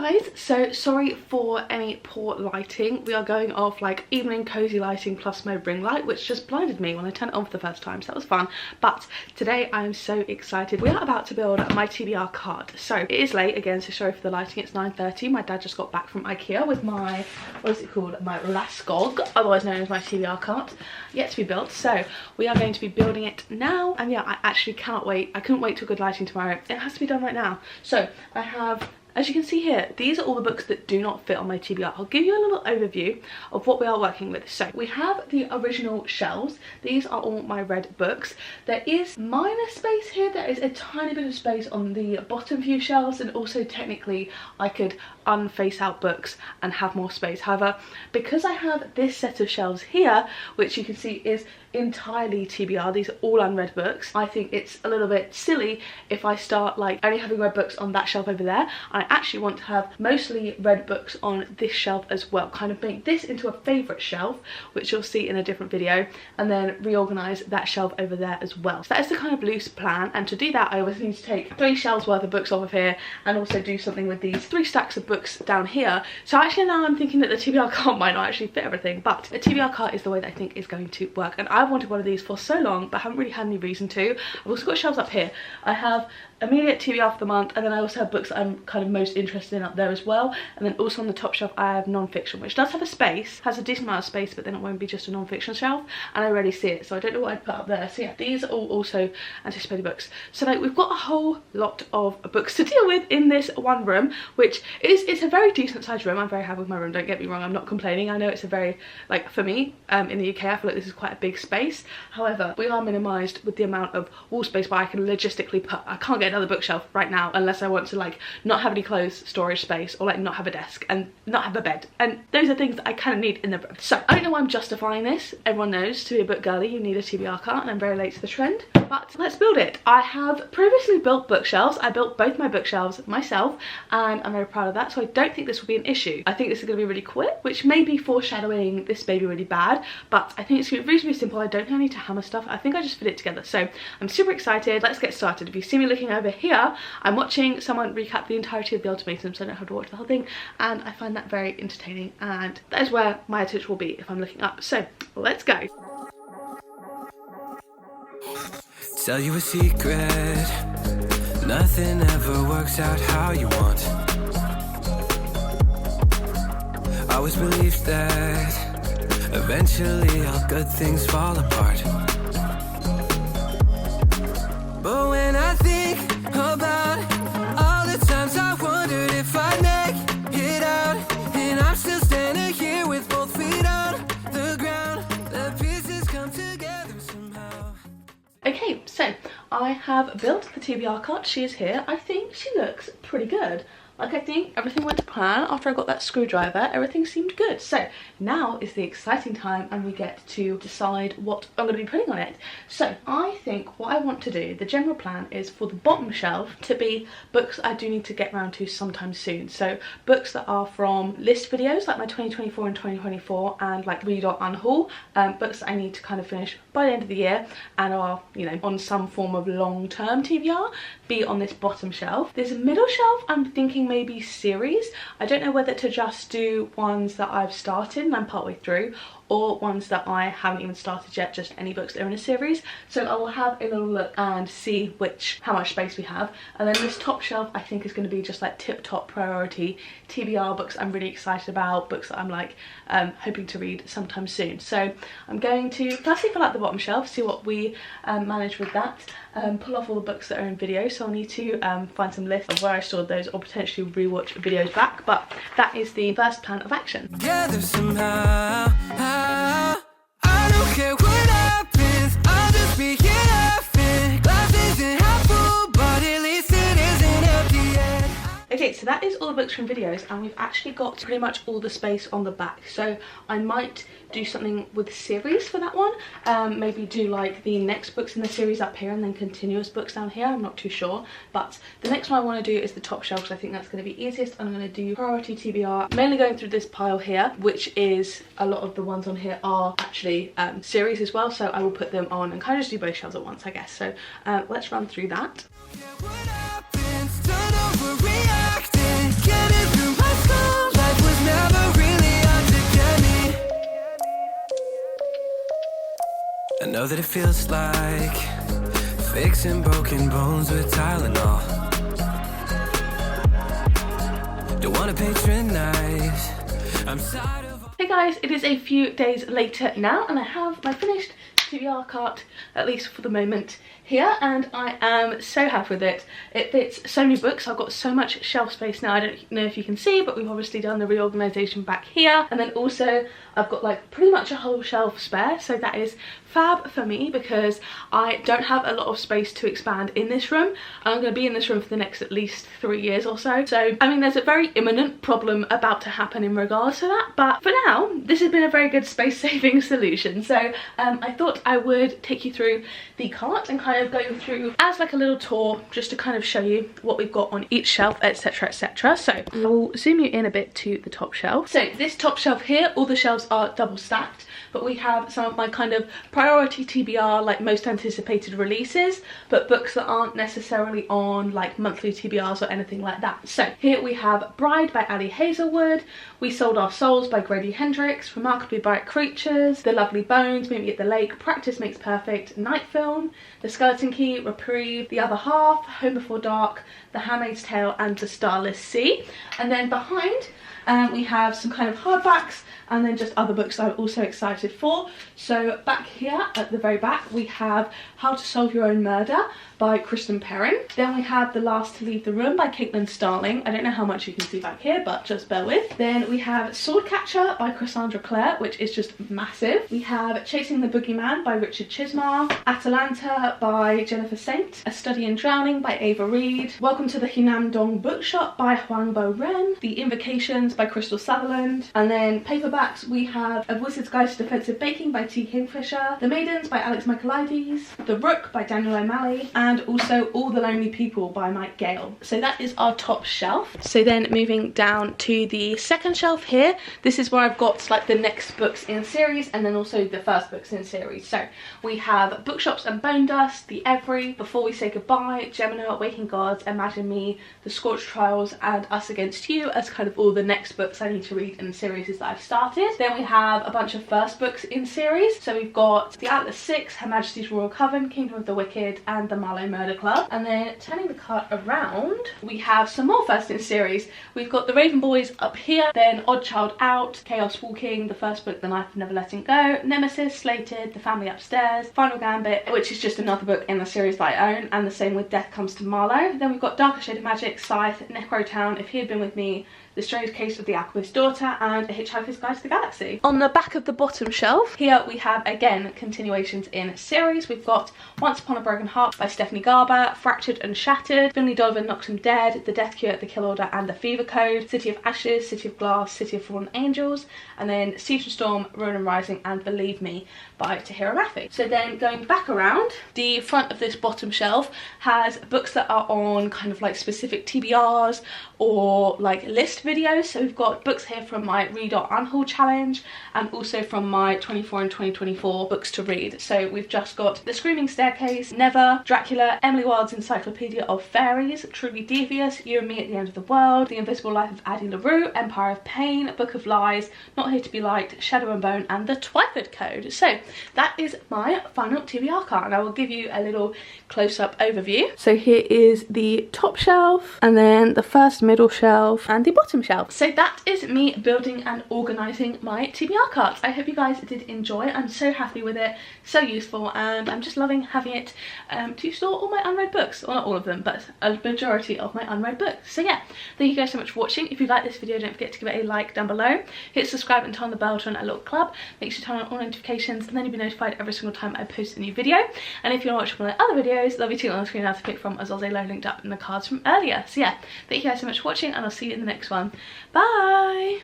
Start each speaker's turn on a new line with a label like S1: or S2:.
S1: guys, so sorry for any poor lighting. We are going off like evening cozy lighting plus my ring light, which just blinded me when I turned it on for the first time, so that was fun. But today I am so excited. We are about to build my TBR cart. So it is late again, so sorry for the lighting. It's 9:30. My dad just got back from IKEA with my, what is it called, my Laskog, otherwise known as my TBR cart, yet to be built. So we are going to be building it now, and yeah, I actually cannot wait. I couldn't wait till good lighting tomorrow. It has to be done right now. So I have, as you can see here, these are all the books that do not fit on my TBR. I'll give you a little overview of what we are working with. So we have the original shelves. These are all my read books. There is minor space here. There is a tiny bit of space on the bottom few shelves, and also technically I could unface out books and have more space. However, because I have this set of shelves here, which you can see is entirely TBR, these are all unread books, I think it's a little bit silly if I start like only having read books on that shelf over there. I actually want to have mostly read books on this shelf as well, kind of make this into a favourite shelf, which you'll see in a different video, and then reorganise that shelf over there as well. So that is the kind of loose plan, and to do that I always need to take 3 shelves worth of books off of here and also do something with these 3 stacks of books down here. So actually now I'm thinking that the TBR cart might not actually fit everything, but a TBR cart is the way that I think is going to work, and I've wanted one of these for so long but haven't really had any reason to. I've also got shelves up here. I have immediate TBR for the month, and then I also have books that I'm kind of most interested in up there as well, and then also on the top shelf I have non-fiction, which does have a space, has a decent amount of space, but then it won't be just a non-fiction shelf, and I already see it, so I don't know what I'd put up there. So yeah, these are all also anticipated books. So like we've got a whole lot of books to deal with in this one room, which it's a very decent sized room. I'm very happy with my room, don't get me wrong, I'm not complaining. I know it's a very, like for me in the UK I feel like this is quite a big space. However, we are minimised with the amount of wall space where I can logistically put, I can't get another bookshelf right now unless I want to like not have any clothes storage space, or like not have a desk and not have a bed, and those are things that I kind of need in the room. So I don't know why I'm justifying this. Everyone knows to be a book girly you need a TBR cart, and I'm very late to the trend, but let's build it. I have previously built bookshelves. I built both my bookshelves myself and I'm very proud of that, so I don't think this will be an issue. I think this is going to be really quick, which may be foreshadowing this may be really bad, but I think it's going to be reasonably simple. I don't think I need to hammer stuff. I think I just fit it together, so I'm super excited. Let's get started. If you see me looking over here, I'm watching someone recap the entirety of The Ultimatum, so I don't have to watch the whole thing, and I find that very entertaining, and that is where my attention will be if I'm looking up. So let's go.
S2: Tell you a secret, nothing ever works out how you want. I always believed that eventually all good things fall apart. But when I think about all the times I wondered if I'd make it out, and I'm still standing here with both feet on the ground, the pieces come together somehow.
S1: Okay, so I have built the TBR cart. She is here. I think she looks pretty good. Like, I think everything went to plan. After I got that screwdriver, everything seemed good. So now is the exciting time, and we get to decide what I'm going to be putting on it. So I think what I want to do, the general plan, is for the bottom shelf to be books I do need to get around to sometime soon. So books that are from list videos, like my 2024 and 2024, and like read or unhaul, books that I need to kind of finish by the end of the year and are, you know, on some form of long-term TBR, be on this bottom shelf. There's a middle shelf, I'm thinking maybe series. I don't know whether to just do ones that I've started and I'm partway through, or ones that I haven't even started yet, just any books that are in a series. So I will have a little look and see how much space we have. And then this top shelf I think is going to be just like tip-top priority TBR books I'm really excited about, books that I'm like hoping to read sometime soon. So I'm going to firstly fill out the bottom shelf, see what we manage with that, pull off all the books that are in video. So I'll need to find some lists of where I stored those, or potentially rewatch videos back, but that is the first plan of action.
S2: Together somehow, I don't care what happens, I'll just be here laughing. Glass isn't half full, but at least it isn't empty yet.
S1: Okay, so that is all the books from videos, and we've actually got pretty much all the space on the back. So I might do something with series for that one. Maybe do like the next books in the series up here and then continuous books down here. I'm not too sure, but the next one I want to do is the top shelf, because I think that's going to be easiest. I'm going to do priority TBR, mainly going through this pile here, which is a lot of the ones on here are actually series as well, so I will put them on and kind of just do both shelves at once, I guess. So let's run through that.
S2: What happens? Turn overreacting, get it through. Love that it feels like fixing broken bones with Tylenol. Don't wanna patronize. I'm tired of.
S1: Hey guys, it is a few days later now and I have my finished TBR cart, at least for the moment, here, and I am so happy with it. It fits so many books. I've got so much shelf space now. I don't know if you can see, but we've obviously done the reorganisation back here, and then also I've got like pretty much a whole shelf spare, so that is fab for me because I don't have a lot of space to expand in this room, and I'm going to be in this room for the next at least 3 years or so. So I mean, there's a very imminent problem about to happen in regards to that, but for now this has been a very good space saving solution. So I thought I would take you through the cart and kind of go through as like a little tour, just to kind of show you what we've got on each shelf, etc, etc. So I will zoom you in a bit to the top shelf. So this top shelf here, all the shelves are double stacked, but we have some of my kind of priority TBR, like most anticipated releases, but books that aren't necessarily on like monthly TBRs or anything like that. So here we have Bride by Ali Hazelwood, We Sold Our Souls by Grady Hendrix, Remarkably Bright Creatures, The Lovely Bones, Meet Me at the Lake, Practice Makes Perfect, Night Film, The Skeleton Key, Reprieve, The Other Half, Home Before Dark, The Handmaid's Tale and The Starless Sea. And then behind we have some kind of hardbacks and then just other books I'm also excited for. So back here at the very back we have How to Solve Your Own Murder by Kristen Perrin. Then we have The Last to Leave the Room by Caitlin Starling. I don't know how much you can see back here, but just bear with. Then we have Swordcatcher by Cassandra Clare, which is just massive. We have Chasing the Boogeyman by Richard Chismar, Atalanta by Jennifer Saint, A Study in Drowning by Ava Reid, Welcome to the Hinam Dong Bookshop by Huang Bo Ren, The Invocations by Crystal Sutherland, and then paperbacks we have A Wizard's Guide to Defensive Baking by T. Kingfisher, The Maidens by Alex Michaelides, The Rook by Daniel O'Malley, and also All the Lonely People by Mike Gale. So that is our top shelf. So then moving down to the second shelf here, this is where I've got like the next books in series and then also the first books in series. So we have Bookshops and Bone Dust, The Every, Before We Say Goodbye, Gemina, Waking Gods, Imagine Me, The Scorched Trials and Us Against You as kind of all the next books I need to read in the series that I've started. Then we have a bunch of first books in series. So we've got The Atlas Six, Her Majesty's Royal Coven, Kingdom of the Wicked and The Marlowe Murder Club. And then turning the card around, we have some more first in series. We've got The Raven Boys up here, then Odd Child Out, Chaos Walking, the first book, The Knife of Never Letting Go, Nemesis, Slated, The Family Upstairs, Final Gambit, which is just another book in the series that I own, and the same with Death Comes to Marlowe. Then we've got Darker Shade of Magic, Scythe, Necrotown, If He Had Been With Me, The Strange Case of the Alchemist's Daughter and A Hitchhiker's Guide to the Galaxy. On the back of the bottom shelf, here we have again continuations in series. We've got Once Upon a Broken Heart by Stephanie Garber, Fractured and Shattered, Finley Donovan Knocks 'Em Dead, The Death Cure, The Kill Order and The Fever Code, City of Ashes, City of Glass, City of Fallen Angels, and then Siege and Storm, Ronan Rising and Believe Me by Tahira Rafi. So then going back around, the front of this bottom shelf has books that are on kind of like specific TBRs or like list videos. So we've got books here from my Read or Unhaul challenge and also from my 24 and 2024 books to read. So we've just got The Screaming Staircase, Never, Dracula, Emily Wilde's Encyclopedia of Fairies, Truly Devious, You and Me at the End of the World, The Invisible Life of Addie LaRue, Empire of Pain, Book of Lies, Not Here to Be Liked, Shadow and Bone and The Twyford Code. So that is my final TBR card and I will give you a little close-up overview. So here is the top shelf and then the first middle shelf and the bottom shelf. So that is me building and organising my TBR cards. I hope you guys did enjoy. I'm so happy with it, so useful, and I'm just loving having it to store all my unread books. Well, not all of them, but a majority of my unread books. So yeah, thank you guys so much for watching. If you like this video, don't forget to give it a like down below. Hit subscribe and turn on the bell to join a little club. Make sure to turn on all notifications and then you'll be notified every single time I post a new video. And if you want to watch one of the other videos, there'll be two on the screen now to pick from, as well as a load linked up in the cards from earlier. So yeah, thank you guys so much for watching and I'll see you in the next one. Bye!